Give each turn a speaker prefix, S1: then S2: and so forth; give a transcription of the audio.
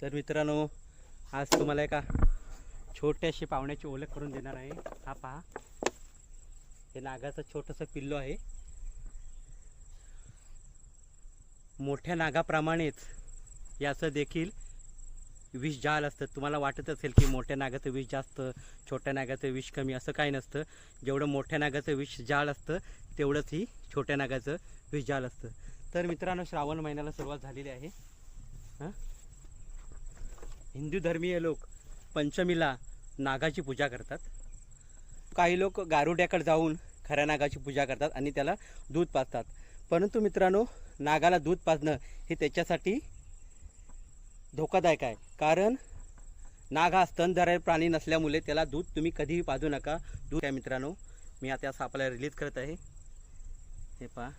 S1: तर मित्रांनो, आज तुम्हाला एका छोट्याशी पाहुण्याची ओळख करून देणार आहे. हा पहा, हे नागाचं छोटंसं पिल्लू आहे. मोठ्या नागाप्रमाणेच याचं देखील विष जाळ असतं. तुम्हाला वाटत असेल की मोठ्या नागाचं विष जास्त, छोट्या नागाचं विष कमी, असं काही नसतं. जेवढं मोठ्या नागाचं विष जाळ असतं तेवढंच ही छोट्या नागाचं विष जाळ असतं. तर मित्रांनो, श्रावण महिन्याला सुरुवात झालेली आहे. हिंदू धर्मीय लोक पंचमीला नागाची पूजा करतात. काही लोक गारुड्याकडे जाऊन खऱ्या नागाची पूजा करतात आणि त्याला दूध पाजतात. परंतु मित्रांनो, नागाला दूध पाजणं हे त्याच्यासाठी धोकादायक आहे. कारण नाग हा स्तनधारी प्राणी नसल्यामुळे त्याला दूध तुम्ही कधीही पाजू नका. दूध आहे मित्रांनो, मी आता सापाला रिलीज करत आहे. हे पहा,